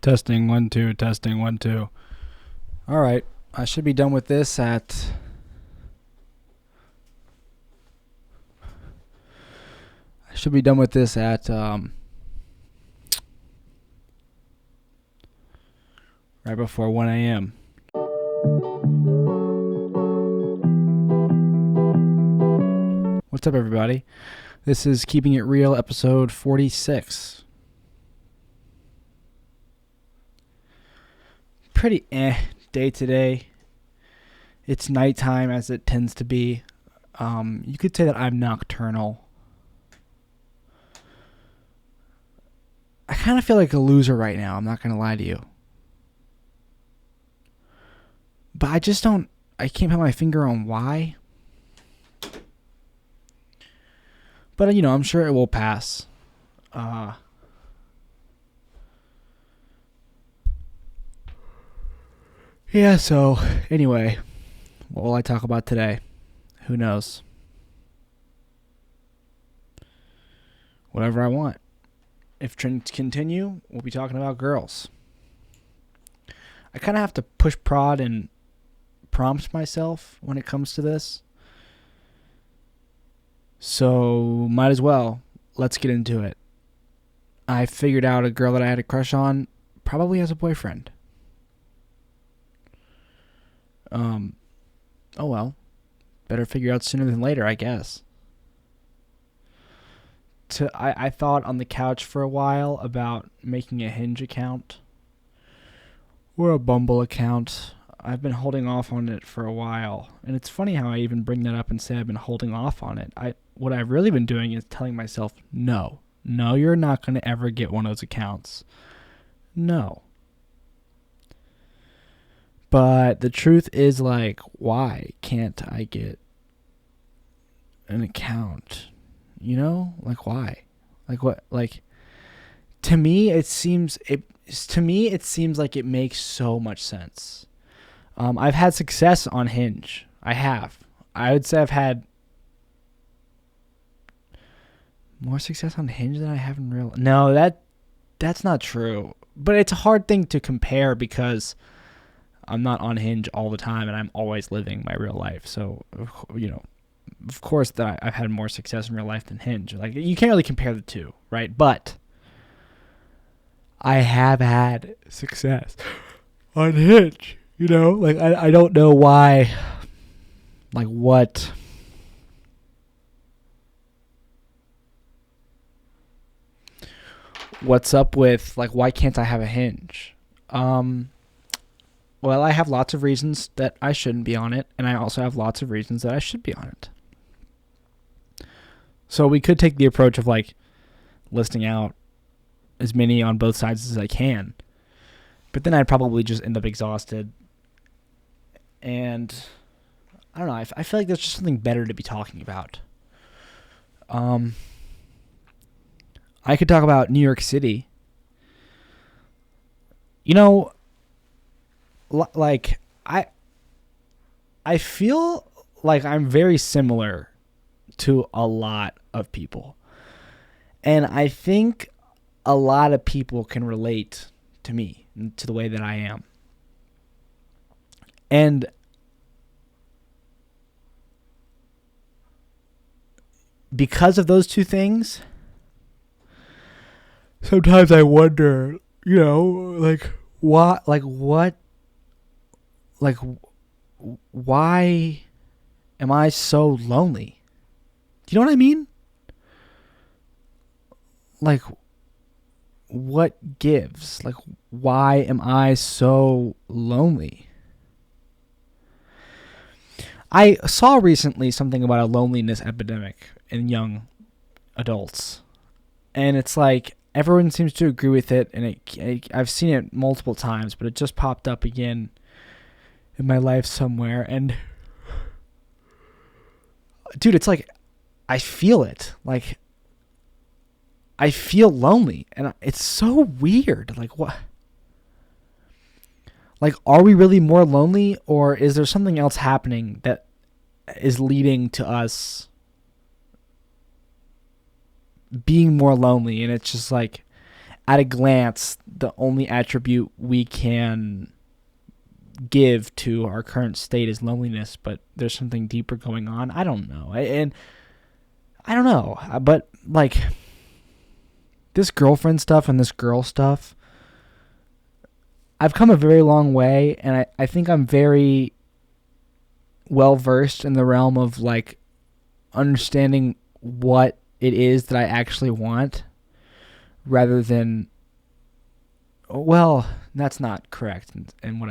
Testing 1 2, testing 1 2. All right, I should be done with this at right before 1 a.m. What's up, everybody? This is Keeping It Real, episode 46. Pretty day today. It's nighttime, as it tends to be. You could say that I'm nocturnal. I kind of feel like a loser right now, I'm not going to lie to you. But I can't put my finger on why. But, I'm sure it will pass. Yeah, so, anyway, what will I talk about today? Who knows? Whatever I want. If trends continue, we'll be talking about girls. I kind of have to push prod and prompt myself when it comes to this. So, might as well. Let's get into it. I figured out a girl that I had a crush on probably has a boyfriend. Oh well. Better figure out sooner than later, I guess. I thought on the couch for a while about making a Hinge account or a Bumble account. I've been holding off on it for a while, and it's funny how I even bring that up and say I've been holding off on it. What I've really been doing is telling myself, no, you're not going to ever get one of those accounts. No. But the truth is, why can't I get an account? Why? What? To me, it seems like it makes so much sense. I've had success on Hinge. I have. I would say I've had more success on Hinge than I have in real. No, that's not true. But it's a hard thing to compare because I'm not on Hinge all the time, and I'm always living my real life. So, of course that I've had more success in real life than Hinge. You can't really compare the two, right? But I have had success on Hinge. I don't know why. What's up with why can't I have a Hinge? Well, I have lots of reasons that I shouldn't be on it, and I also have lots of reasons that I should be on it. So we could take the approach of listing out as many on both sides as I can, but then I'd probably just end up exhausted. And I don't know. I feel like there's just something better to be talking about. I could talk about New York City. I feel like I'm very similar to a lot of people. And I think a lot of people can relate to me, to the way that I am. And because of those two things, sometimes I wonder, why am I so lonely? Do you know what I mean? What gives? Why am I so lonely? I saw recently something about a loneliness epidemic in young adults. And it's everyone seems to agree with it, and I've seen it multiple times, but it just popped up again in my life somewhere. And dude, it's I feel it. I feel lonely, and it's so weird. What? Are we really more lonely, or is there something else happening that is leading to us being more lonely? And it's just at a glance, the only attribute we can give to our current state is loneliness, but there's something deeper going on. I don't know. And I don't know, but like this girlfriend stuff and this girl stuff, I've come a very long way, and I think I'm very well versed in the realm of like understanding what it is that I actually want rather than, well, that's not correct. And what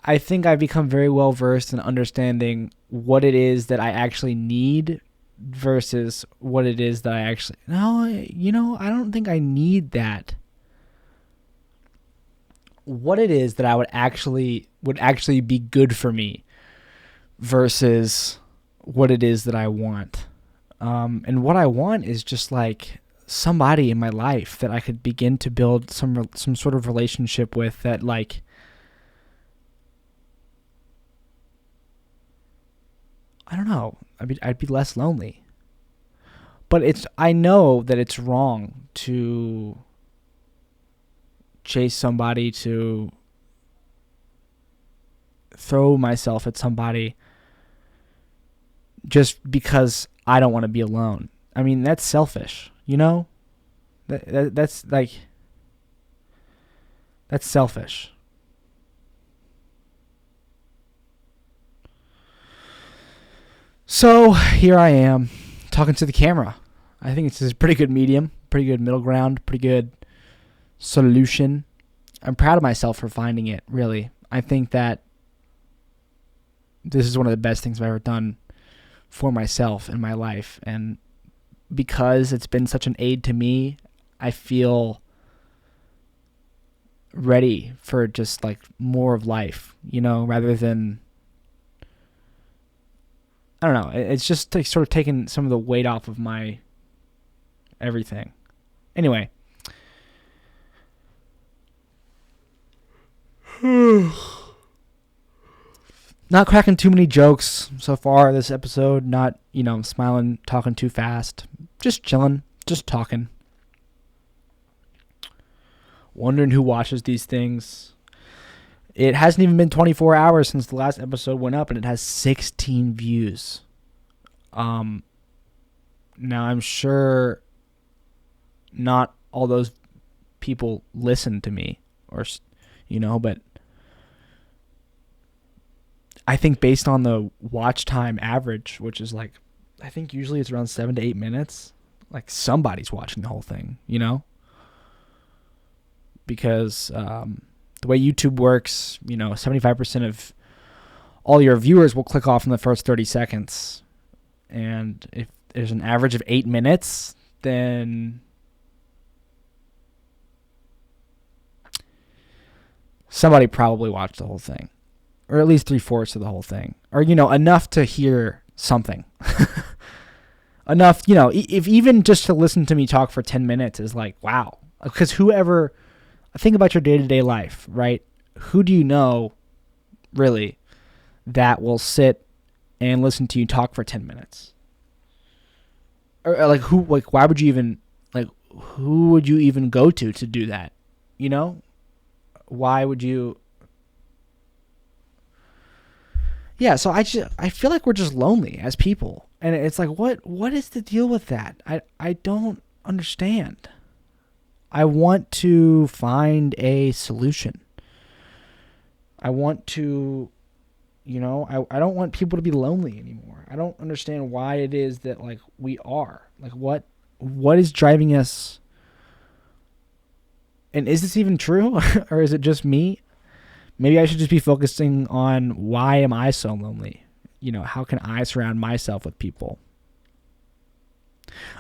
I think I've become very well versed in understanding what it is that I actually need versus what it is that I actually, no, I don't think I need that. What it is that I would actually be good for me versus what it is that I want. And what I want is just like somebody in my life that I could begin to build some sort of relationship with that, like, I don't know, I'd be less lonely. But I know that it's wrong to chase somebody, to throw myself at somebody just because I don't want to be alone. I mean, that's selfish, That's selfish. So here I am talking to the camera. I think it's a pretty good medium, pretty good middle ground, pretty good solution. I'm proud of myself for finding it, really. I think that this is one of the best things I've ever done for myself in my life. And because it's been such an aid to me, I feel ready for just like more of life, rather than, I don't know. It's just like sort of taking some of the weight off of my everything. Anyway. Not cracking too many jokes so far this episode. Not, smiling, talking too fast. Just chilling. Just talking. Wondering who watches these things. It hasn't even been 24 hours since the last episode went up, and it has 16 views. Now I'm sure not all those people listen to me, or but I think based on the watch time average, which is like, I think usually it's around 7 to 8 minutes, like somebody's watching the whole thing, because the way YouTube works, 75% of all your viewers will click off in the first 30 seconds. And if there's an average of 8 minutes, then somebody probably watched the whole thing, or at least 3/4 of the whole thing, or, enough to hear something. Enough, if even just to listen to me talk for 10 minutes is like, wow. Because think about your day-to-day life, right? Who do you know, really, that will sit and listen to you talk for 10 minutes? Or like who? Like, why would you even, like, who would you even go to do that? Why would you? Yeah, so I feel like we're just lonely as people, and it's like, what is the deal with that? I don't understand. I want to find a solution. I want to, I don't want people to be lonely anymore. I don't understand why it is that, like, we are. Like, what is driving us? And is this even true? Or is it just me? Maybe I should just be focusing on, why am I so lonely? How can I surround myself with people?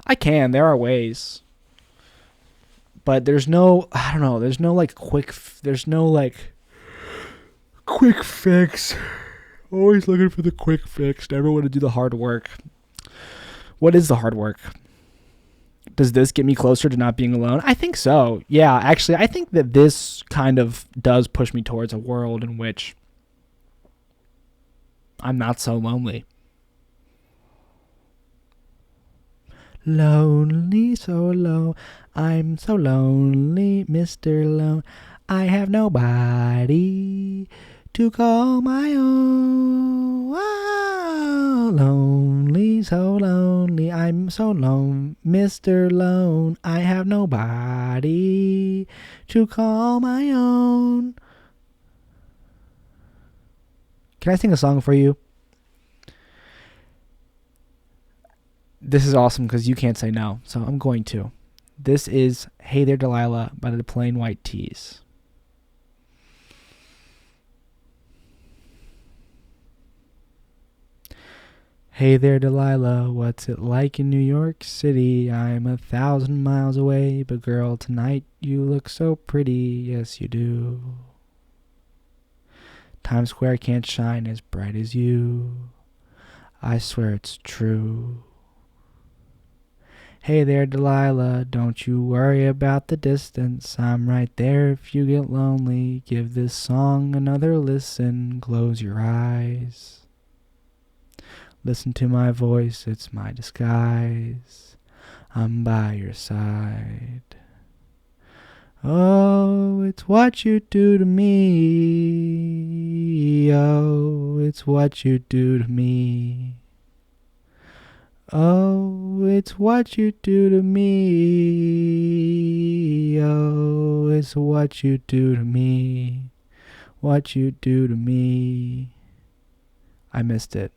I can. There are ways. But there's no, I don't know, there's no quick fix. Always looking for the quick fix. Never want to do the hard work. What is the hard work? Does this get me closer to not being alone? I think so. Yeah, actually, I think that this kind of does push me towards a world in which I'm not so lonely. Lonely, so low. I'm so lonely, Mr. Lone. I have nobody to call my own. Ah, lonely, so lonely. I'm so lone, Mr. Lone. I have nobody to call my own. Can I sing a song for you? This is awesome because you can't say no, so I'm going to. This is Hey There Delilah by the Plain White Tees. Hey there, Delilah, what's it like in New York City? I'm 1,000 miles away, but girl, tonight you look so pretty, yes you do. Times Square can't shine as bright as you, I swear it's true. Hey there, Delilah, don't you worry about the distance. I'm right there if you get lonely. Give this song another listen, close your eyes. Listen to my voice, it's my disguise. I'm by your side. Oh, it's what you do to me. Oh, it's what you do to me. Oh, it's what you do to me. Oh, it's what you do to me. What you do to me. I missed it.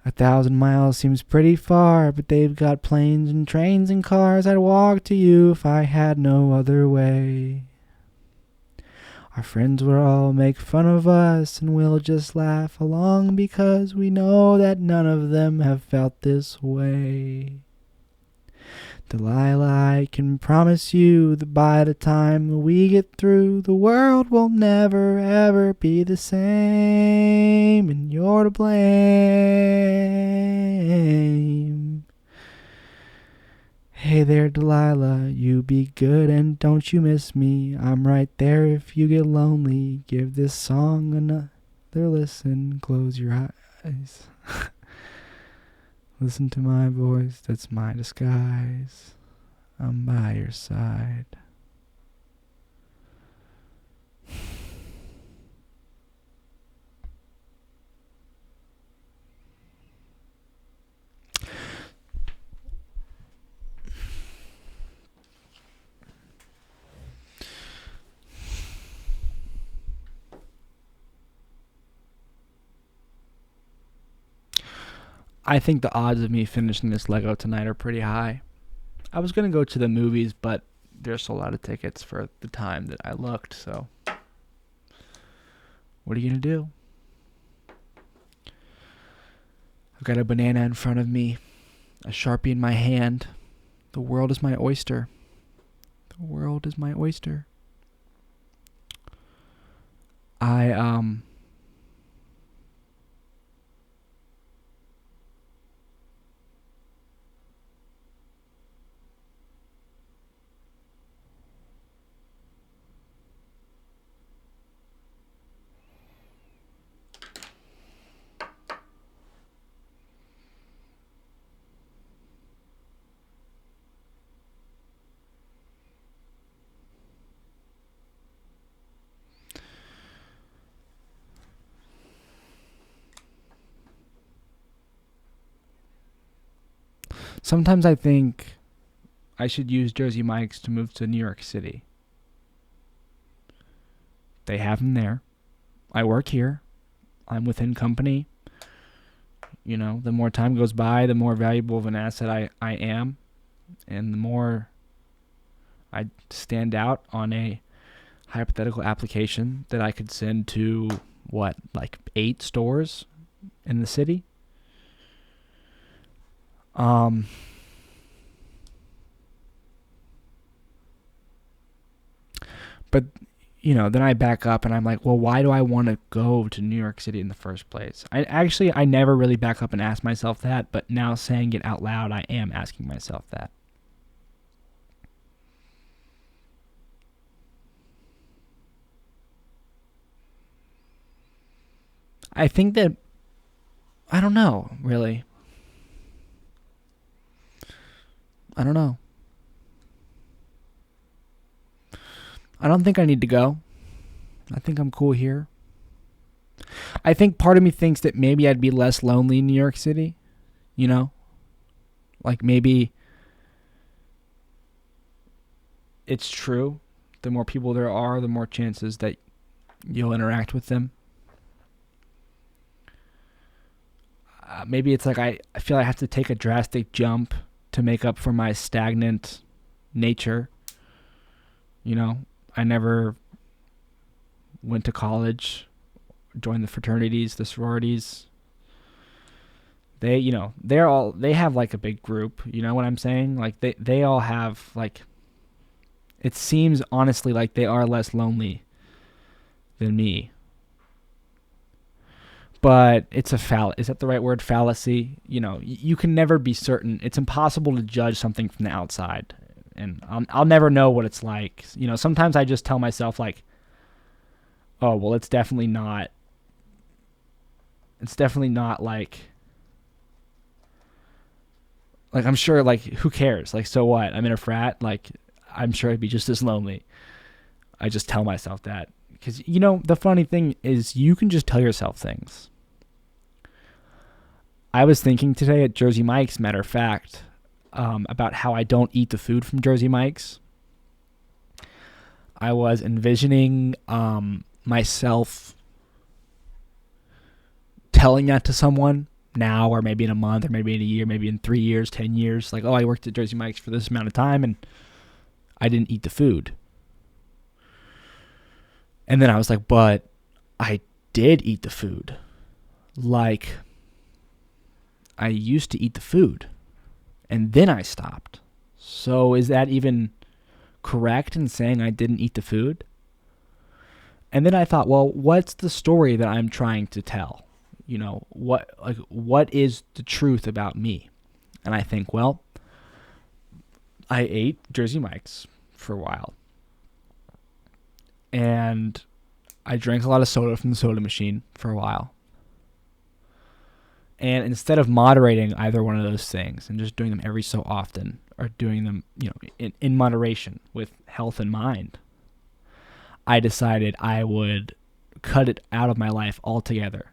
1,000 miles seems pretty far, but they've got planes and trains and cars. I'd walk to you if I had no other way. Our friends will all make fun of us, and we'll just laugh along because we know that none of them have felt this way. Delilah, I can promise you that by the time we get through, the world will never ever be the same, and you're to blame. Hey there, Delilah, you be good and don't you miss me. I'm right there if you get lonely. Give this song another listen, close your eyes. Listen to my voice, that's my disguise. I'm by your side. I think the odds of me finishing this Lego tonight are pretty high. I was going to go to the movies, but there's a lot of tickets for the time that I looked, so what are you going to do? I've got a banana in front of me, a Sharpie in my hand. The world is my oyster. The world is my oyster. Sometimes I think I should use Jersey Mike's to move to New York City. They have them there. I work here. I'm within company. You know, the more time goes by, the more valuable of an asset I am. And the more I stand out on a hypothetical application that I could send to, like 8 stores in the city? But, then I back up and I'm like, well, why do I want to go to New York City in the first place? I never really back up and ask myself that, but now saying it out loud, I am asking myself that. I think that, I don't know, really. I don't know. I don't think I need to go. I think I'm cool here. I think part of me thinks that maybe I'd be less lonely in New York City. You know? Like maybe it's true. The more people there are, the more chances that you'll interact with them. Maybe it's like I feel I have to take a drastic jump to make up for my stagnant nature. You know, I never went to college, joined the fraternities, the sororities. They, they have like a big group. You know what I'm saying? Like they all have like, it seems honestly like they are less lonely than me. But it's is that the right word? Fallacy? You can never be certain. It's impossible to judge something from the outside. And I'll never know what it's like. Sometimes I just tell myself like, oh, well, it's definitely not like I'm sure, like, who cares? Like, so what? I'm in a frat. Like, I'm sure I'd be just as lonely. I just tell myself that. Because, the funny thing is you can just tell yourself things. I was thinking today at Jersey Mike's, matter of fact, about how I don't eat the food from Jersey Mike's. I was envisioning myself telling that to someone now, or maybe in a month, or maybe in a year, maybe in 3 years, 10 years. Like, oh, I worked at Jersey Mike's for this amount of time, and I didn't eat the food. And then I was like, but I did eat the food. Like, I used to eat the food, and then I stopped. So is that even correct in saying I didn't eat the food? And then I thought, well, what's the story that I'm trying to tell? What is the truth about me? And I think, well, I ate Jersey Mike's for a while. And I drank a lot of soda from the soda machine for a while. And instead of moderating either one of those things and just doing them every so often, or doing them, in moderation with health in mind, I decided I would cut it out of my life altogether.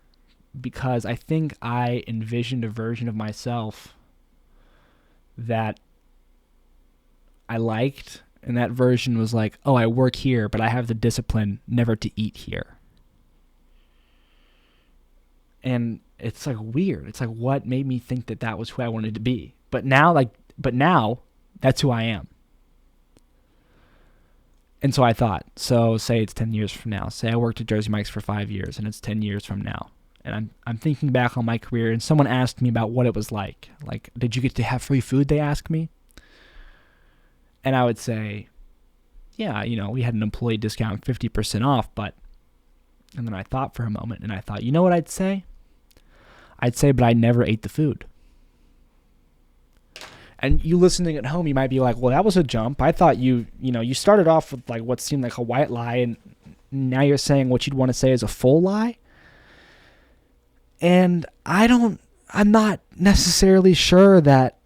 Because I think I envisioned a version of myself that I liked. And that version was like, oh, I work here, but I have the discipline never to eat here. And it's like weird. It's like, what made me think that was who I wanted to be? But now that's who I am. And so I thought, say it's 10 years from now. Say I worked at Jersey Mike's for 5 years, and it's 10 years from now. And I'm thinking back on my career, and someone asked me about what it was like. Like, did you get to have free food, they asked me? And I would say, yeah, we had an employee discount, 50% off, but... And then I thought for a moment, and I thought, you know what I'd say? I'd say, but I never ate the food. And you listening at home, you might be like, well, that was a jump. I thought you started off with like what seemed like a white lie, and now you're saying what you'd want to say is a full lie. And I'm not necessarily sure that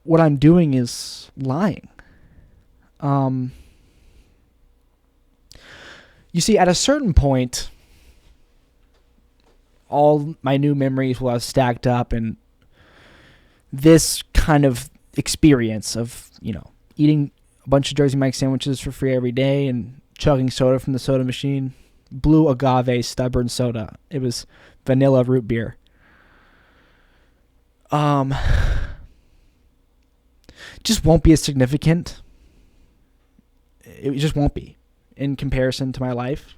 what I'm doing is lying. You see, at a certain point, all my new memories will have stacked up, and this kind of experience of, eating a bunch of Jersey Mike sandwiches for free every day and chugging soda from the soda machine, blue agave stubborn soda. It was vanilla root beer. Just won't be as significant. It just won't be in comparison to my life,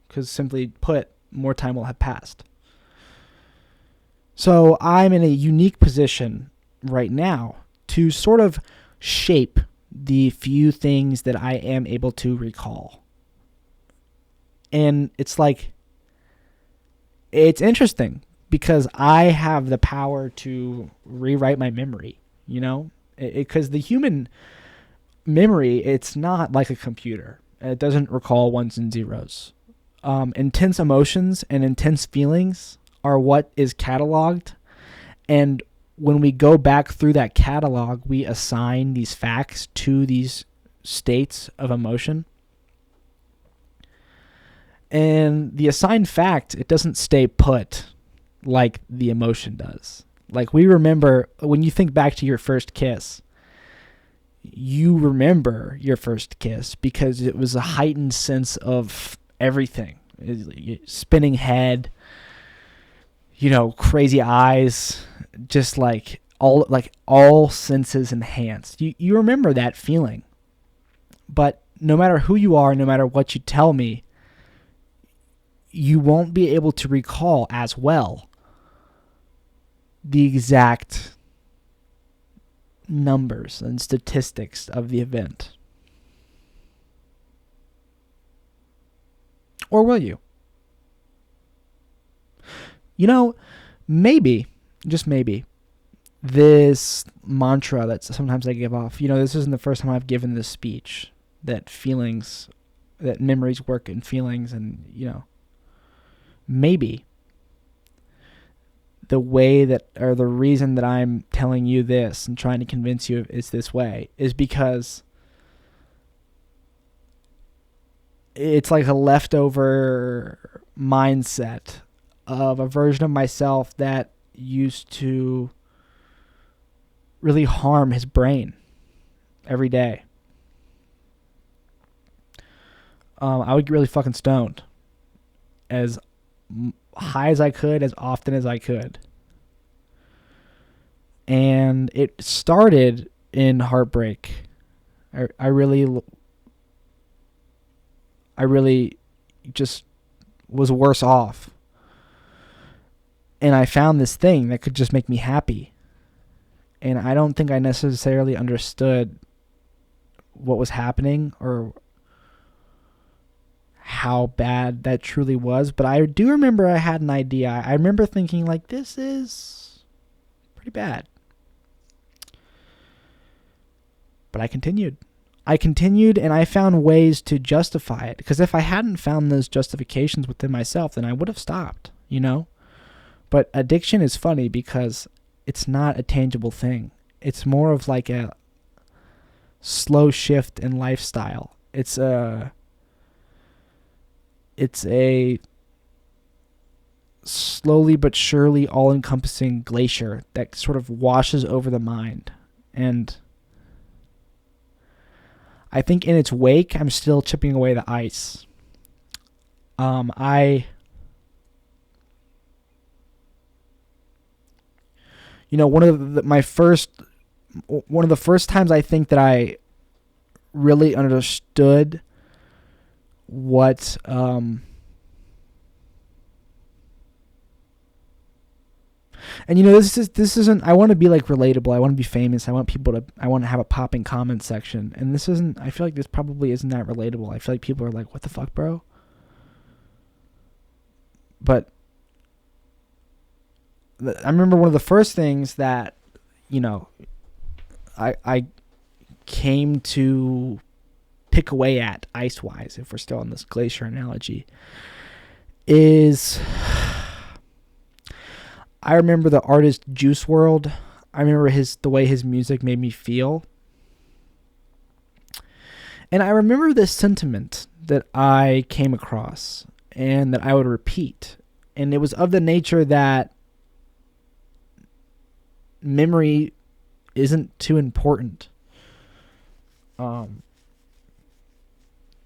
because simply put, more time will have passed. So I'm in a unique position right now to sort of shape the few things that I am able to recall. And it's like, it's interesting because I have the power to rewrite my memory, because the human memory, it's not like a computer. It doesn't recall ones and zeros. Intense emotions and intense feelings are what is cataloged, and when we go back through that catalog, we assign these facts to these states of emotion. And the assigned fact, it doesn't stay put like the emotion does. Like, we remember, when you think back to your first kiss, you remember your first kiss because it was a heightened sense of everything. Spinning head, crazy eyes, just all senses enhanced. You remember that feeling. But no matter who you are, no matter what you tell me, you won't be able to recall as well the exact numbers and statistics of the event. Or will you? Maybe, just maybe, this mantra that sometimes I give off, this isn't the first time I've given this speech, that memories work in feelings, and, maybe the reason that I'm telling you this and trying to convince you is this way is because it's like a leftover mindset of a version of myself that used to really harm his brain every day. I would get really fucking stoned as high as I could, as often as I could. And it started in heartbreak. I really just was worse off. And I found this thing that could just make me happy. And I don't think I necessarily understood what was happening or how bad that truly was. But I do remember I had an idea. I remember thinking, like, this is pretty bad. But I continued. And I found ways to justify it. Because if I hadn't found those justifications within myself, then I would have stopped, But addiction is funny because it's not a tangible thing. It's more of like a slow shift in lifestyle. It's a slowly but surely all-encompassing glacier that sort of washes over the mind. And I think in its wake, I'm still chipping away the ice. One of the first times I think that I really understood what and this isn't, I want to be like relatable, I want to be famous, I want to have a popping comment section, and this isn't, I feel like this probably isn't that relatable. I feel like people are like, what the fuck, bro? But I remember one of the first things that I came to pick away at ice-wise, if we're still on this glacier analogy, is I remember the artist Juice WRLD. I remember the way his music made me feel. And I remember this sentiment that I came across and that I would repeat. And it was of the nature that memory isn't too important.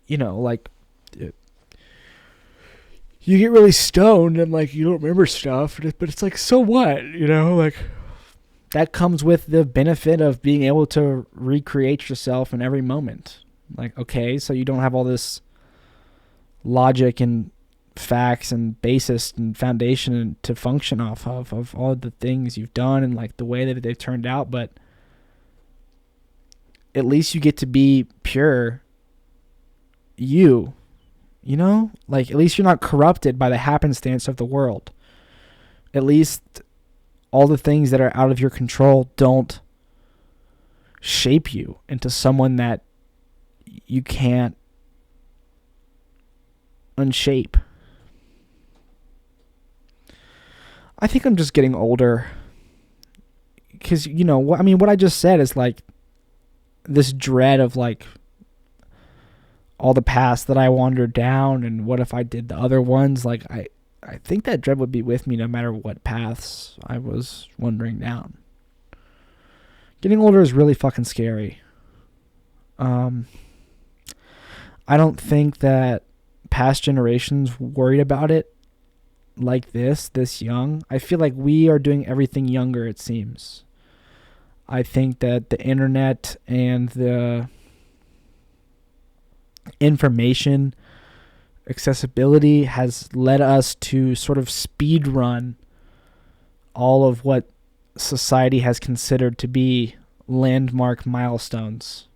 Like, you get really stoned and like you don't remember stuff, but it's like, so what? Like, that comes with the benefit of being able to recreate yourself in every moment. Like, okay, so you don't have all this logic and facts and basis and foundation to function off of all the things you've done and like the way that they've turned out, but at least you get to be pure like, at least you're not corrupted by the happenstance of the world. At least all the things that are out of your control don't shape you into someone that you can't unshape. I think I'm just getting older. because what I mean, what I just said is like this dread of like all the paths that I wandered down, and what if I did the other ones? Like I think that dread would be with me no matter what paths I was wandering down. Getting older is really fucking scary. I don't think that past generations worried about it like this young. I feel like we are doing everything younger, it seems. I think that the internet and the information accessibility has led us to sort of speed run all of what society has considered to be landmark milestones,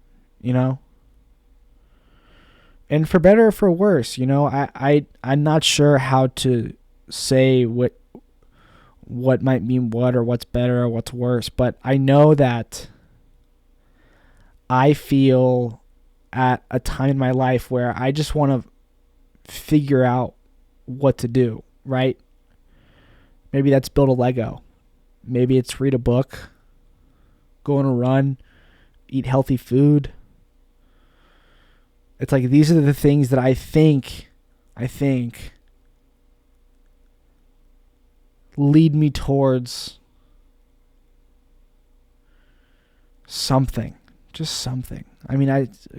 And for better or for worse, I'm not sure how to say what might mean what, or what's better or what's worse, but I know that I feel at a time in my life where I just want to figure out what to do, right? Maybe that's build a Lego. Maybe it's read a book, go on a run, eat healthy food. It's like these are the things that I think lead me towards something. Just something. I mean,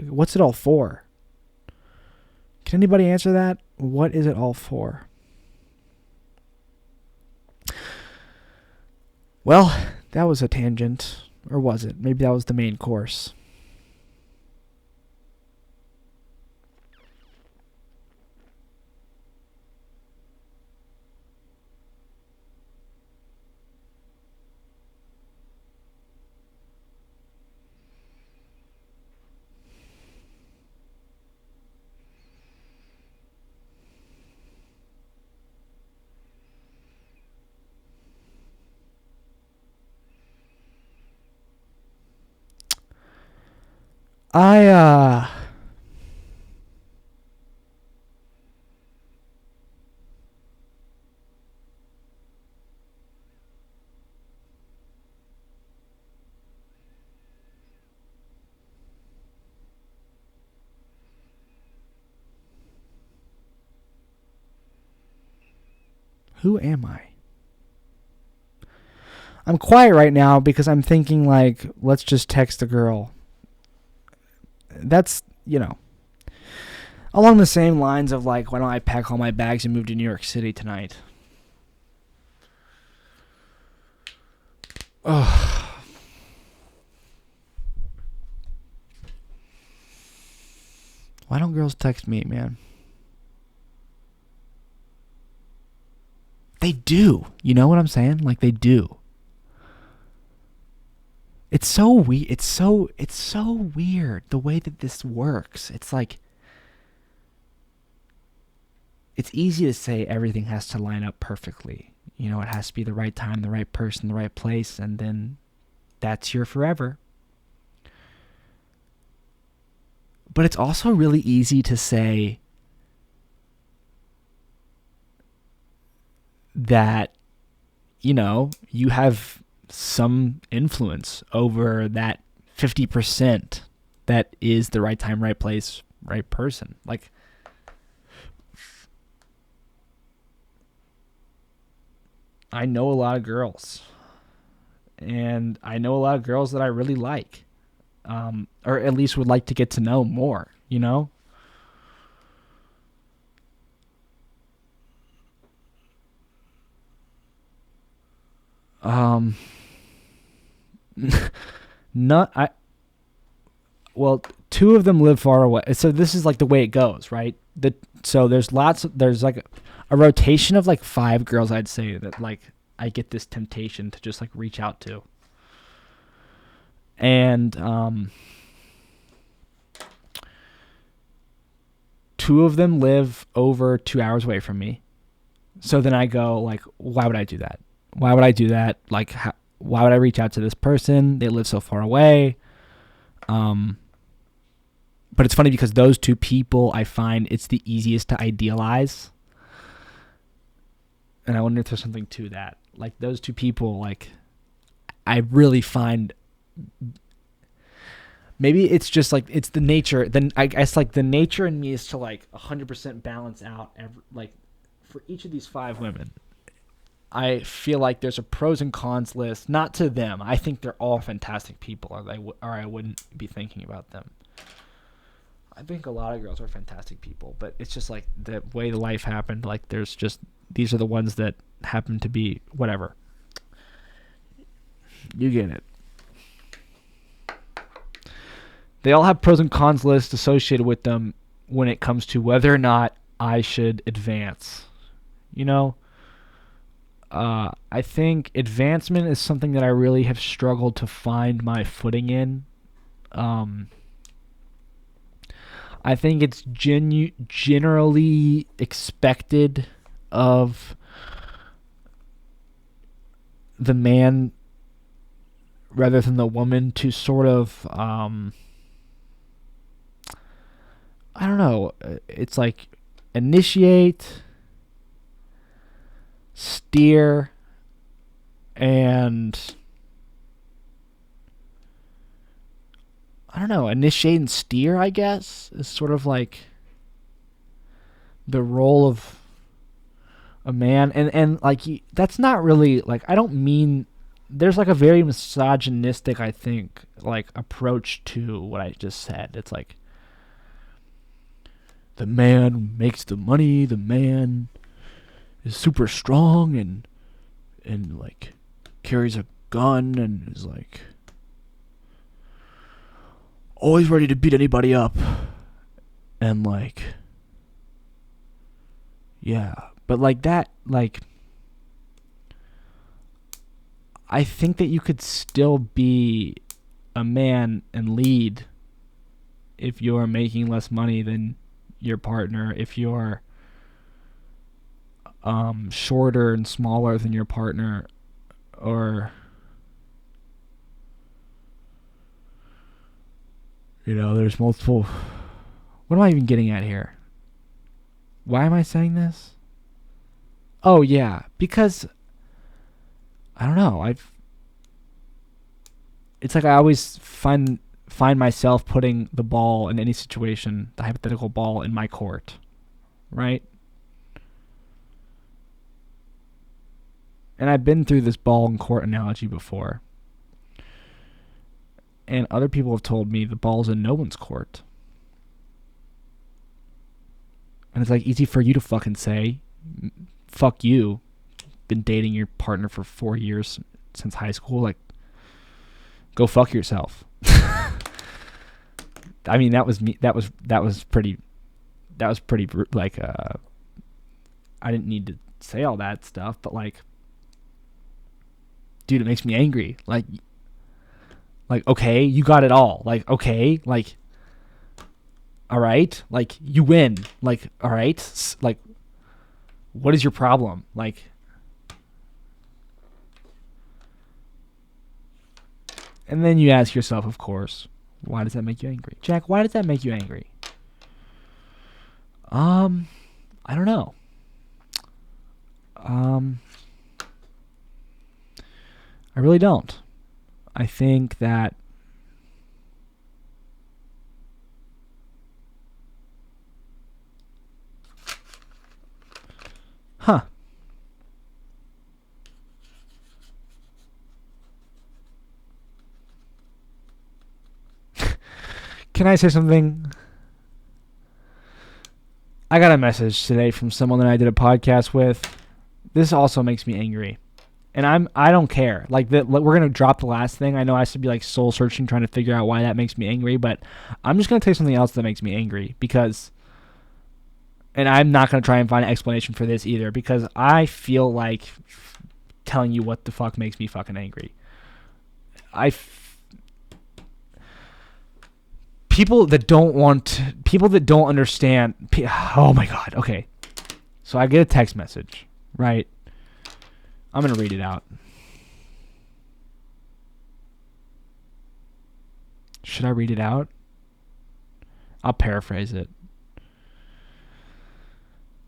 what's it all for? Can anybody answer that? What is it all for? Well, that was a tangent. Or was it? Maybe that was the main course. Who am I? I'm quiet right now because I'm thinking like, let's just text a girl. That's, along the same lines of like, why don't I pack all my bags and move to New York City tonight? Ugh. Why don't girls text me, man? They do. You know what I'm saying? Like, they do. It's so weird. It's so weird the way that this works. It's like, it's easy to say everything has to line up perfectly. It has to be the right time, the right person, the right place, and then that's your forever. But it's also really easy to say that, you have some influence over that 50% that is the right time, right place, right person. Like, I know a lot of girls, and I know a lot of girls that I really like, or at least would like to get to know more, Well, two of them live far away. So this is like the way it goes, right? So there's like a rotation of like 5 girls, I'd say, that like I get this temptation to just like reach out to. And 2 of them live over 2 hours away from me. So then I go like, why would I do that? Why would I do that? Like, why would I reach out to this person? They live so far away. But it's funny because those 2 people, I find it's the easiest to idealize. And I wonder if there's something to that. Like, those 2 people, like, I really find, maybe it's just like, it's the nature. Then I guess like the nature in me is to like 100% balance out like for each of these 5 women. I feel like there's a pros and cons list. Not to them. I think they're all fantastic people, or I wouldn't be thinking about them. I think a lot of girls are fantastic people, but it's just like the way the life happened. Like there's just, these are the ones that happen to be whatever. You get it. They all have pros and cons lists associated with them when it comes to whether or not I should advance. You know? I think advancement is something that I really have struggled to find my footing in. I think it's generally expected of the man rather than the woman to sort of, I don't know, it's like initiate, steer, and I don't know, initiate and steer, I guess, is sort of like the role of a man. And like, that's not really, like, I don't mean, there's like a very misogynistic, I think, like approach to what I just said. It's like, the man makes the money, the man is super strong and like carries a gun and is like always ready to beat anybody up, and like, yeah, but like that, like, I think that you could still be a man and lead if you're making less money than your partner, if you're shorter and smaller than your partner, or there's multiple. What am I even getting at here? Why am I saying this? Oh yeah, because I don't know. It's like I always find myself putting the ball in any situation, the hypothetical ball, in my court, right? And I've been through this ball in court analogy before. And other people have told me the ball's in no one's court. And it's like easy for you to fucking say, fuck you. Been dating your partner for 4 years since high school. Like, go fuck yourself. I mean, that was me. That was pretty. That was pretty. Like, I didn't need to say all that stuff, but like, dude, it makes me angry. Like, okay, you got it all. Like, okay, like, all right, like, you win. Like, all right, like, what is your problem? Like, and then you ask yourself, of course, why does that make you angry? Jack, why does that make you angry? I don't know. I really don't. I think that Can I say something? I got a message today from someone that I did a podcast with. This also makes me angry. And I don't care. Like, we're gonna drop the last thing. I know I should be like soul searching, trying to figure out why that makes me angry, but I'm just gonna tell you something else that makes me angry, because, and I'm not gonna try and find an explanation for this either, because I feel like telling you what the fuck makes me fucking angry. People that don't understand. Oh my god. Okay, so I get a text message, right? I'm going to read it out. Should I read it out? I'll paraphrase it.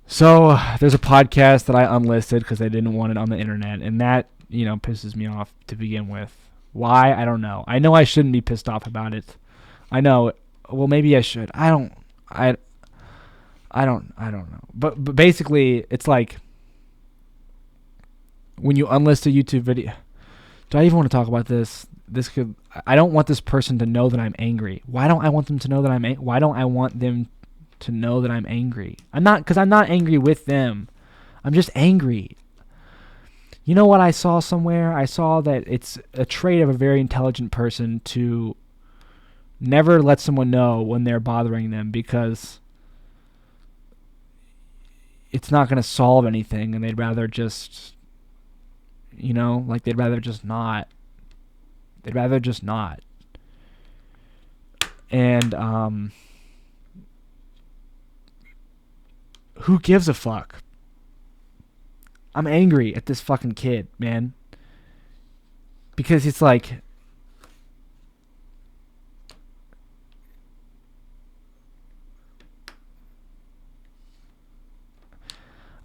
So, there's a podcast that I unlisted because I didn't want it on the internet. And that pisses me off to begin with. Why? I don't know. I know I shouldn't be pissed off about it. I know. Well, maybe I should. I don't know. But basically, it's like when you unlist a YouTube video. Do I even want to talk about this? I don't want this person to know that I'm angry. Why don't I want them to know that why don't I want them to know that I'm angry? Because I'm not angry with them. I'm just angry. You know what I saw somewhere? I saw that it's a trait of a very intelligent person to never let someone know when they're bothering them, because it's not going to solve anything, and they'd rather just, they'd rather just not. They'd rather just not. And who gives a fuck? I'm angry at this fucking kid, man. Because it's like,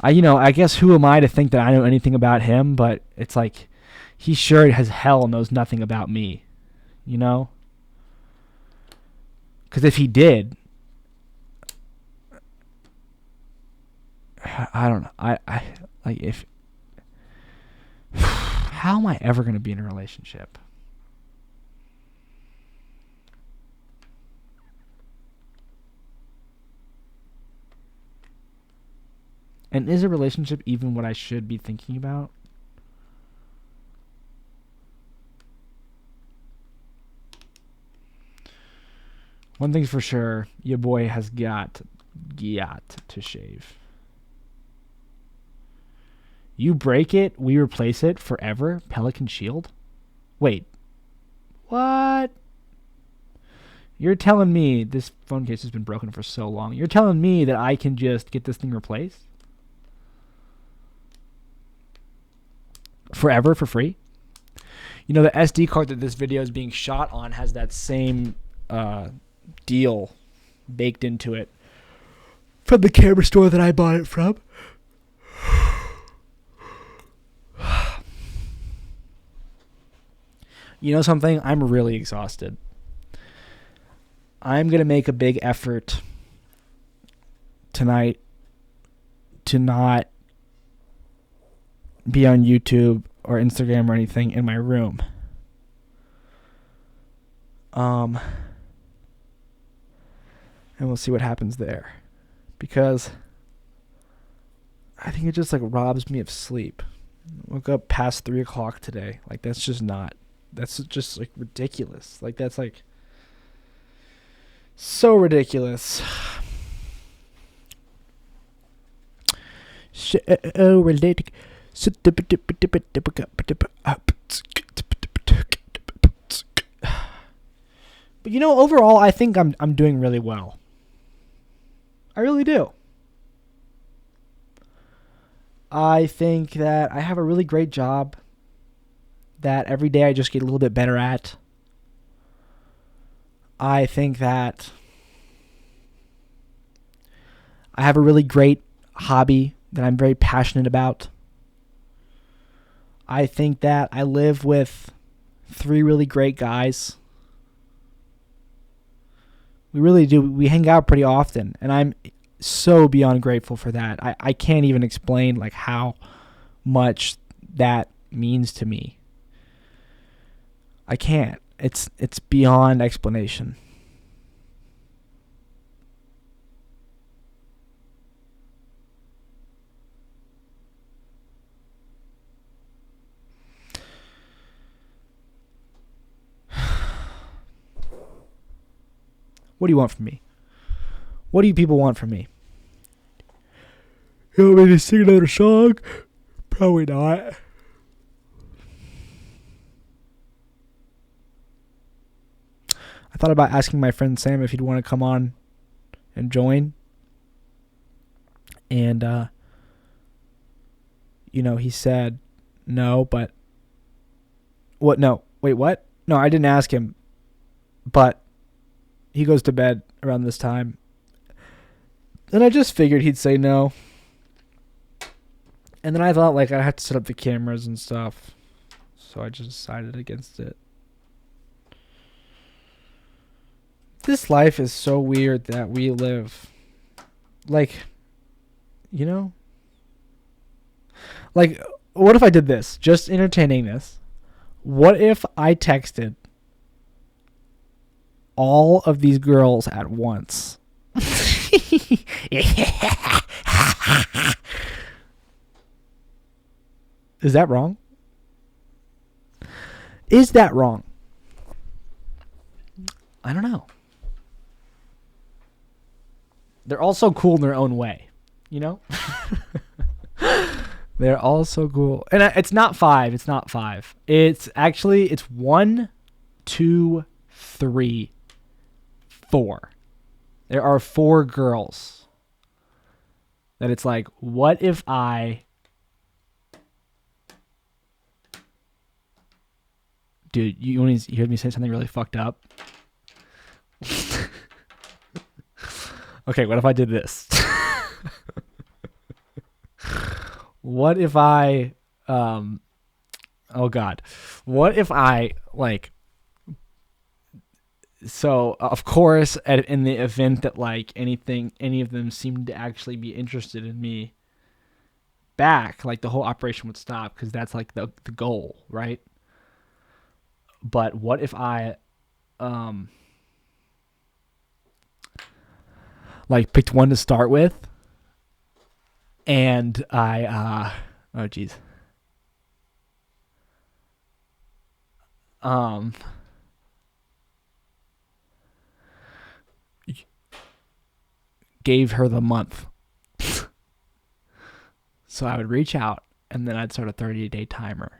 I guess who am I to think that I know anything about him, but it's like, he sure as hell knows nothing about me, Because if he did, I don't know. I like if. How am I ever going to be in a relationship? And is a relationship even what I should be thinking about? One thing's for sure, your boy has got to shave. You break it, we replace it forever? Pelican Shield? Wait. What? You're telling me this phone case has been broken for so long. You're telling me that I can just get this thing replaced? Forever for free? The SD card that this video is being shot on has that same deal baked into it from the camera store that I bought it from. You know something? I'm really exhausted. I'm going to make a big effort tonight to not be on YouTube or Instagram or anything in my room. And we'll see what happens there. Because I think it just robs me of sleep. Woke up past 3 o'clock today. That's just ridiculous. That's so ridiculous. So ridiculous. But overall, I think I'm doing really well. I really do. I think that I have a really great job that every day I just get a little bit better at. I think that I have a really great hobby that I'm very passionate about. I think that I live with 3 really great guys. We really do. We hang out pretty often, and I'm so beyond grateful for that. I can't even explain how much that means to me. I can't. It's beyond explanation. What do you want from me? What do you people want from me? You want me to sing another song? Probably not. I thought about asking my friend Sam if he'd want to come on and join. And, he said no, but... What? No. Wait, what? No, I didn't ask him. But he goes to bed around this time. And I just figured he'd say no. And then I thought, I'd have to set up the cameras and stuff. So I just decided against it. This life is so weird that we live. Like, you know? Like, what if I did this? Just entertaining this. What if I texted all of these girls at once? Is that wrong? Is that wrong? I don't know. They're all so cool in their own way, you know? They're all so cool. And it's not 5. It's not 5. It's 1, 2, 3, 4. There are 4 girls that it's like, what if I... Dude, you heard me say something really fucked up? Okay, what if I did this? What if I... oh, God. What if I, like... So, of course, in the event that, like, any of them seemed to actually be interested in me back, like, the whole operation would stop, because that's, like, the goal, right? But what if I, like, picked one to start with, and I, oh, jeez. Gave her the month. So I would reach out, and then I'd start a 30-day timer.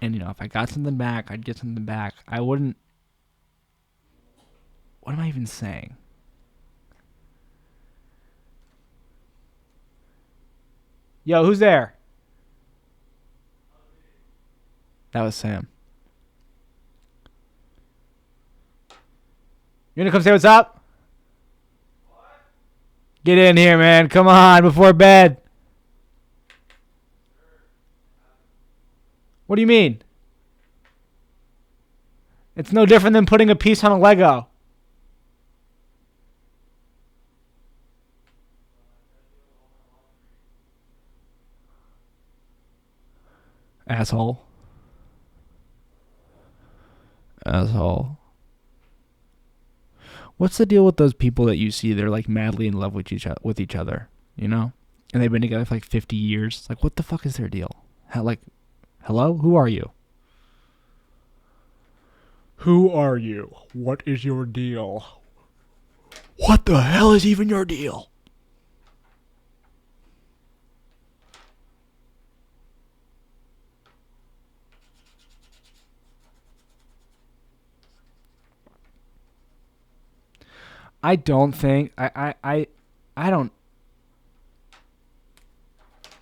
And, you know, if I got something back, I'd get something back. I wouldn't... What am I even saying? Yo, who's there? That was Sam. You gonna come say what's up? What? Get in here, man. Come on, before bed. What do you mean? It's no different than putting a piece on a Lego. Asshole. Asshole. What's the deal with those people that you see? They're like madly in love with each other, you know? And they've been together for like 50 years. Like, what the fuck is their deal? Hello? Who are you? Who are you? What is your deal? What the hell is even your deal? I don't think I don't.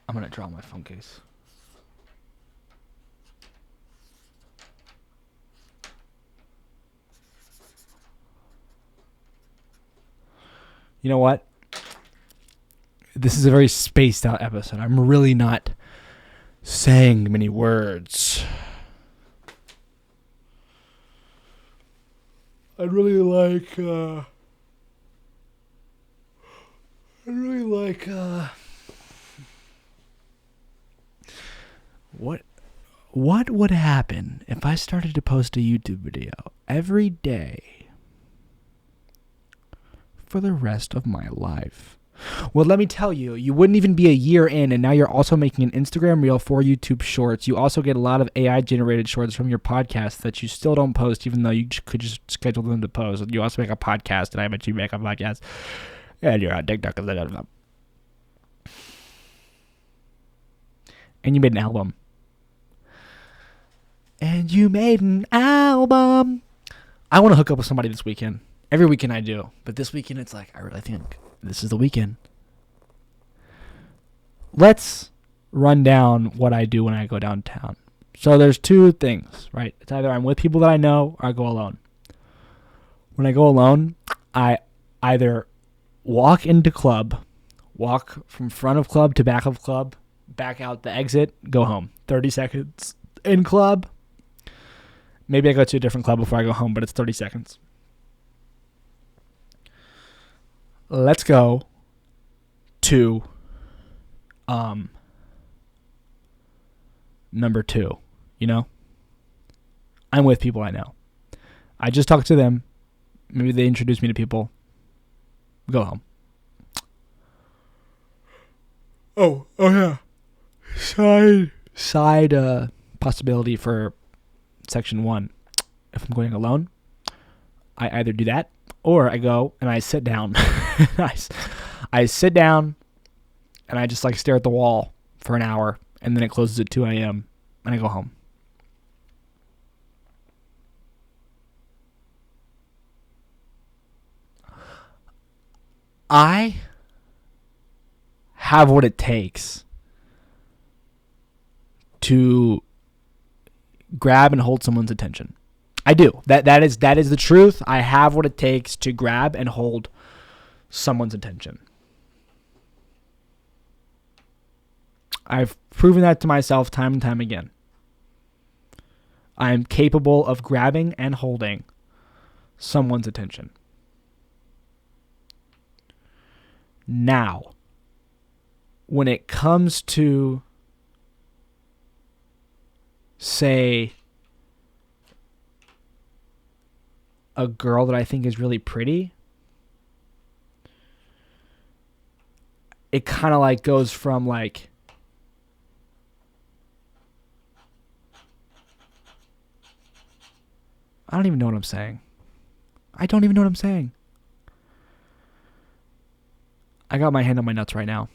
I'm gonna draw my phone case. You know what? This is a very spaced out episode. I'm really not saying many words. I'd really like what would happen if I started to post a YouTube video every day for the rest of my life? Well, let me tell you, you wouldn't even be a year in, and now you're also making an Instagram reel for YouTube Shorts. You also get a lot of AI-generated shorts from your podcast that you still don't post, even though you could just schedule them to post. You also make a podcast, and I bet you make a podcast. And you're on TikTok. And you made an album. And you made an album. I want to hook up with somebody this weekend. Every weekend I do. But this weekend it's like, I really think this is the weekend. Let's run down what I do when I go downtown. So there's 2 things, right? It's either I'm with people that I know or I go alone. When I go alone, I either walk into club, walk from front of club to back of club, back out the exit, go home. 30 seconds in club. Maybe I go to a different club before I go home, but it's 30 seconds. Let's go to number 2. You know? I'm with people I know. I just talked to them. Maybe they introduce me to people. Go home. Oh yeah. Side possibility for section 1. If I'm going alone, I either do that or I go and I sit down. I sit down and I just like stare at the wall for an hour, and then it closes at 2 a.m. and I go home. I have what it takes to grab and hold someone's attention. I do. That is the truth. I have what it takes to grab and hold someone's attention. I've proven that to myself time and time again. I am capable of grabbing and holding someone's attention. Now, when it comes to, say, a girl that I think is really pretty, it kind of like goes from like, I don't even know what I'm saying. I got my hand on my nuts right now.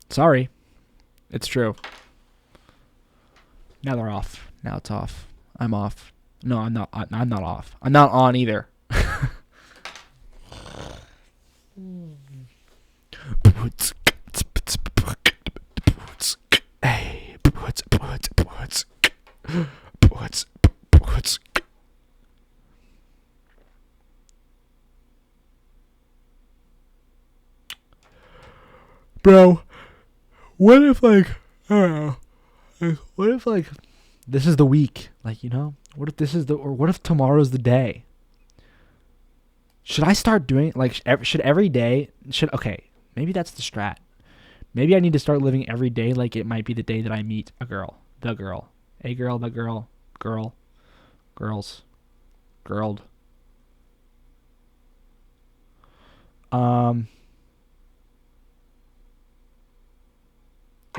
Sorry. It's true. Now they're off. Now it's off. I'm off. No, I'm not off. I'm not on either. Bro, what if like, I don't know, what if like this is the week, like, you know, what if tomorrow's the day? Should I start doing like, okay, maybe that's the strat. Maybe I need to start living every day like it might be the day that I meet a girl, the girl, girls, girled.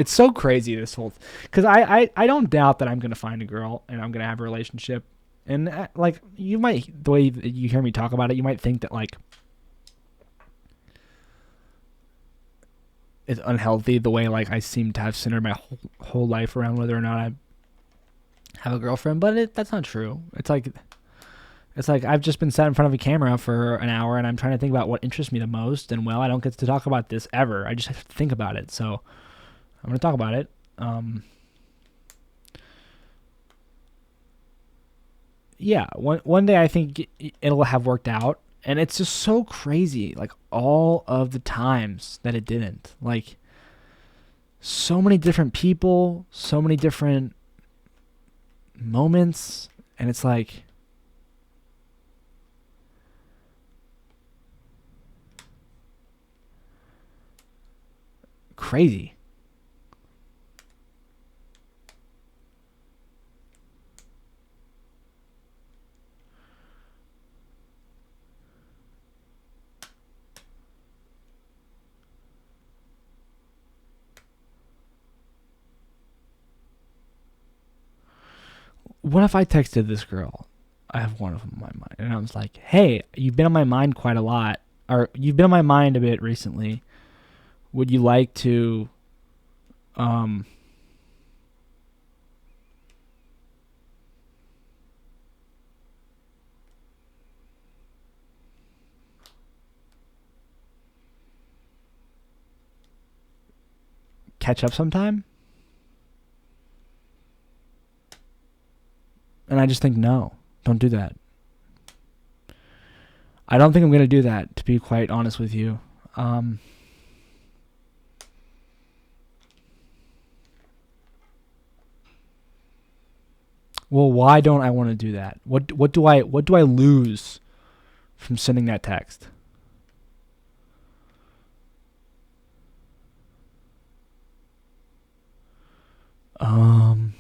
It's so crazy, this whole, because I don't doubt that I'm gonna find a girl and I'm gonna have a relationship, and like, you might, the way that you hear me talk about it, you might think that like it's unhealthy the way like I seem to have centered my whole life around whether or not I have a girlfriend, but that's not true. It's like I've just been sat in front of a camera for an hour and I'm trying to think about what interests me the most, and well, I don't get to talk about this ever. I just have to think about it, so I'm going to talk about it. Yeah, one day I think it'll have worked out, and it's just so crazy, like all of the times that it didn't. Like, so many different people, so many different moments, and it's like, crazy. What if I texted this girl? I have one of them in my mind, and I was like, hey, you've been on my mind quite a lot, or you've been on my mind a bit recently. Would you like to catch up sometime? And I just think, no, don't do that. I don't think I'm going to do that, to be quite honest with you. Well, why don't I want to do that? What do I lose from sending that text? Um,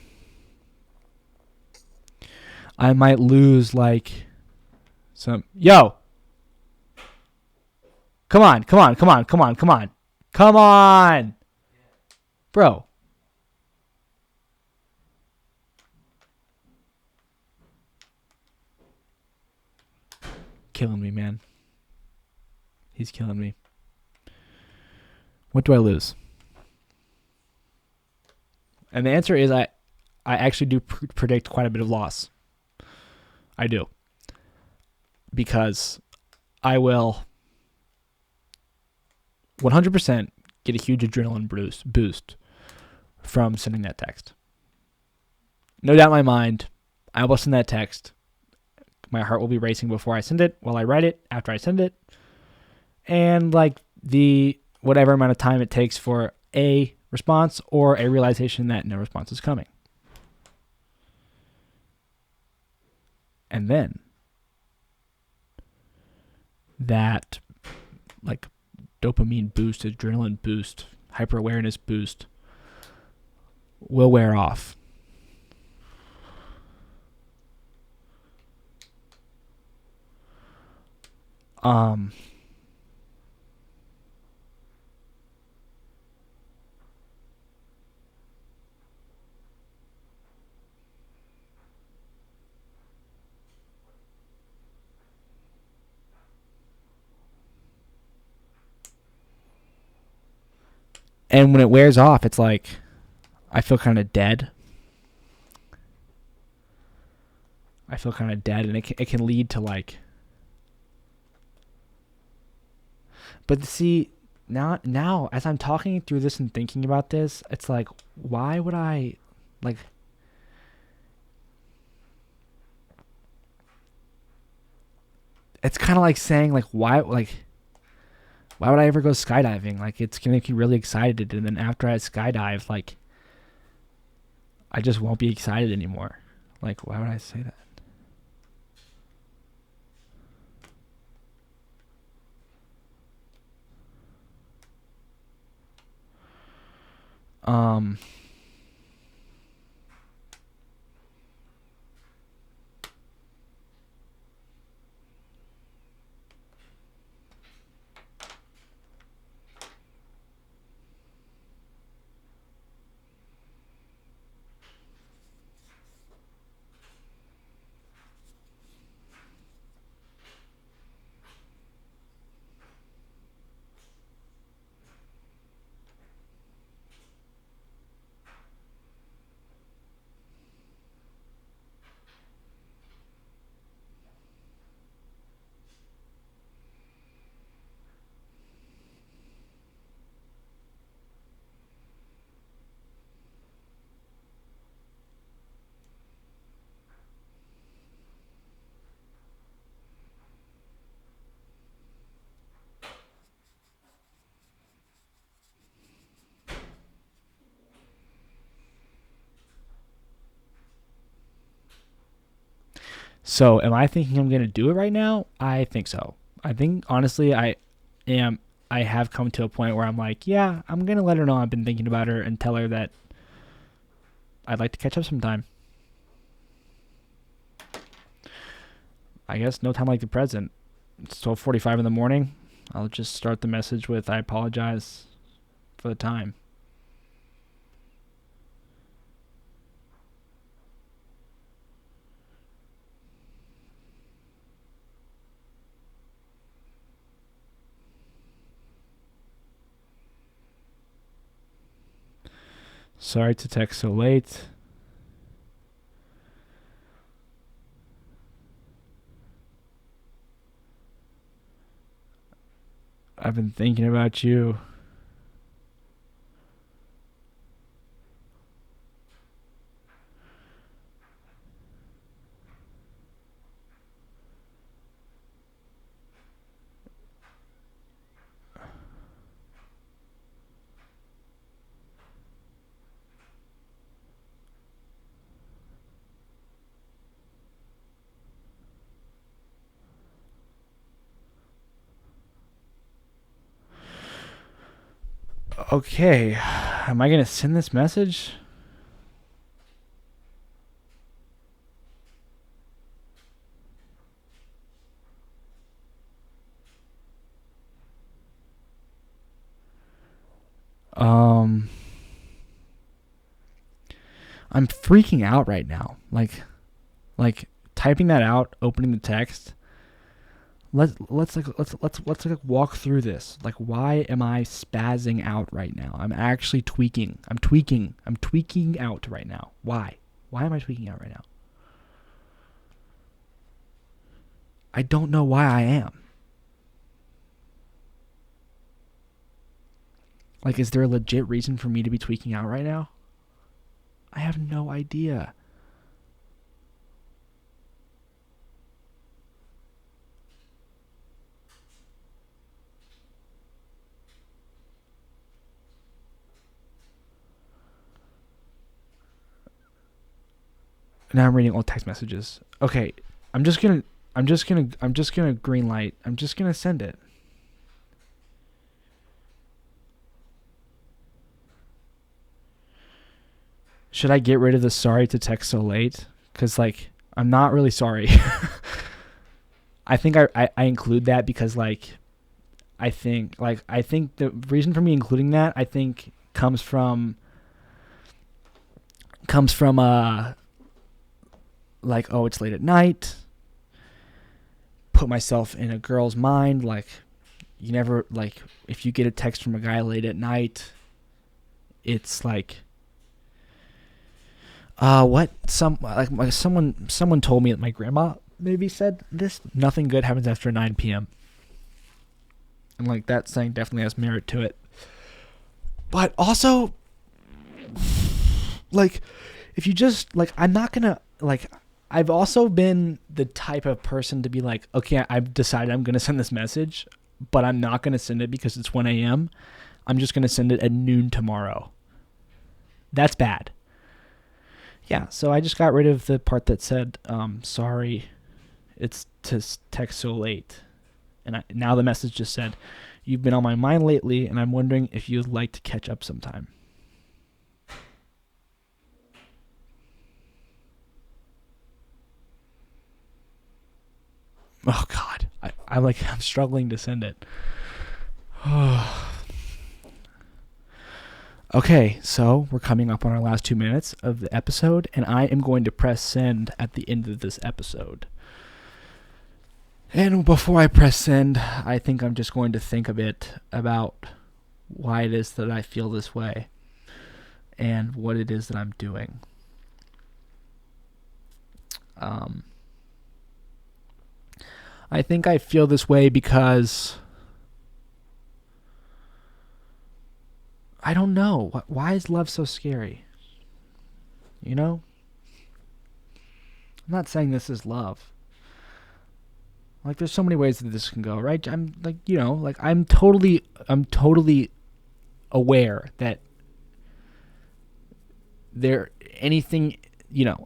I might lose like some. Yo, come on, come on, come on, come on, come on, come on, bro. Killing me, man. He's killing me. What do I lose? And the answer is I actually do predict quite a bit of loss. I do. Because I will 100% get a huge adrenaline boost from sending that text. No doubt in my mind, I will send that text. My heart will be racing before I send it, while I write it, after I send it. And like the whatever amount of time it takes for a response or a realization that no response is coming. And then that like dopamine boost, adrenaline boost, hyper awareness boost will wear off. And when it wears off, it's like I feel kind of dead. And it can lead to like. But see, now as I'm talking through this and thinking about this, it's like, why would I, like. It's kind of like saying like why would I ever go skydiving? Like it's gonna make me really excited, and then after I skydive, like I just won't be excited anymore. Like why would I say that? Um. So am I thinking I'm gonna do it right now? I think so. I think honestly, am. I have come to a point where I'm like, yeah, I'm gonna let her know I've been thinking about her and tell her that I'd like to catch up sometime. I guess no time like the present. It's 12:45 in the morning. I'll just start the message with I apologize for the time. Sorry to text so late. I've been thinking about you. Okay. Am I going to send this message? Um, I'm freaking out right now. Like typing that out, opening the text. Let's walk through this. Like, why am I spazzing out right now? I'm actually tweaking. I'm tweaking out right now. Why? Why am I tweaking out right now? I don't know why I am. Like, is there a legit reason for me to be tweaking out right now? I have no idea. Now I'm reading old text messages. Okay, I'm just gonna green light. I'm just gonna send it. Should I get rid of the sorry to text so late? Because, like, I'm not really sorry. I think I include that because, like, I think the reason for me including that, I think, comes from like, oh, it's late at night. Put myself in a girl's mind. Like, you never, like, if you get a text from a guy late at night, it's like, what someone told me that my grandma maybe said this: nothing good happens after 9 p.m. And, like, that saying definitely has merit to it. But also, like, if you just, like, I'm not gonna, like, I've also been the type of person to be like, okay, I've decided I'm gonna send this message, but I'm not gonna send it because it's 1 a.m. I'm just gonna send it at noon tomorrow. That's bad. Yeah, so I just got rid of the part that said, sorry, it's to text so late. And now the message just said, you've been on my mind lately, and I'm wondering if you'd like to catch up sometime. Oh, God. I'm struggling to send it. Okay, so we're coming up on our last 2 minutes of the episode, and I am going to press send at the end of this episode. And before I press send, I think I'm just going to think a bit about why it is that I feel this way and what it is that I'm doing. I think I feel this way because I don't know. Why is love so scary? You know? I'm not saying this is love. Like, there's so many ways that this can go, right? I'm like, like, I'm totally aware that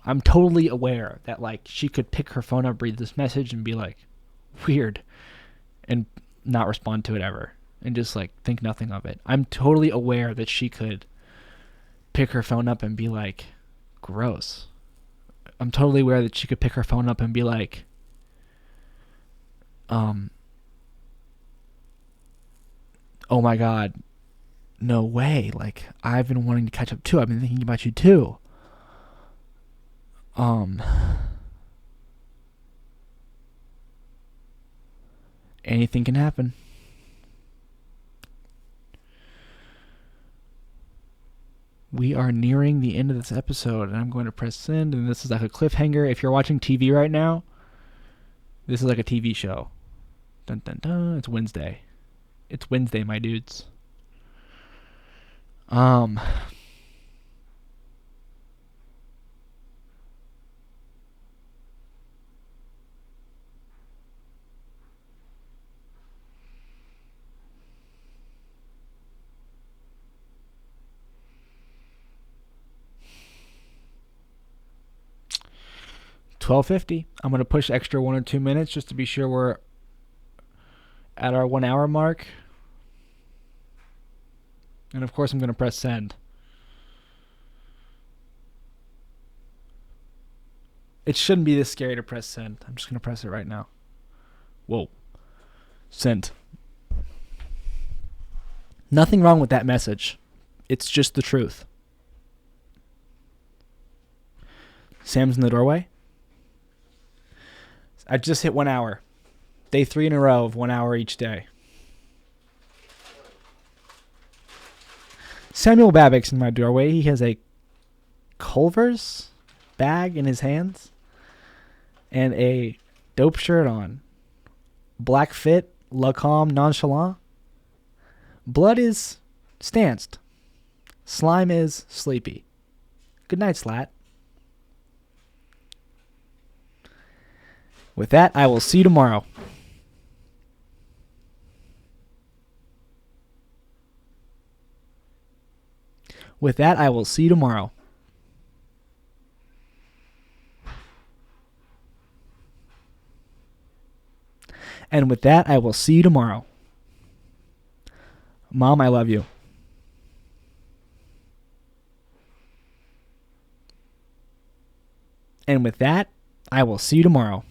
I'm totally aware that, like, she could pick her phone up, read this message, and be like, weird, and not respond to it ever, and just, like, think nothing of it. I'm totally aware that she could pick her phone up and be like, gross. I'm totally aware that she could pick her phone up and be like, oh my God, no way. Like, I've been wanting to catch up too. I've been thinking about you too. Anything can happen. We are nearing the end of this episode, and I'm going to press send, and this is like a cliffhanger. If you're watching TV right now, this is like a TV show. Dun dun dun. It's Wednesday. It's Wednesday, my dudes. 12:50. I'm going to push extra 1 or 2 minutes just to be sure we're at our 1 hour mark. And of course I'm going to press send. It shouldn't be this scary to press send. I'm just going to press it right now. Whoa. Sent. Nothing wrong with that message. It's just the truth. Sam's in the doorway. I just hit 1 hour. Day 3 in a row of 1 hour each day. Samuel Babbitt's in my doorway. He has a Culver's bag in his hands and a dope shirt on. Black fit, la calm, nonchalant. Blood is stanced. Slime is sleepy. Good night, Slat. With that, I will see you tomorrow. With that, I will see you tomorrow. And with that, I will see you tomorrow. Mom, I love you. And with that, I will see you tomorrow.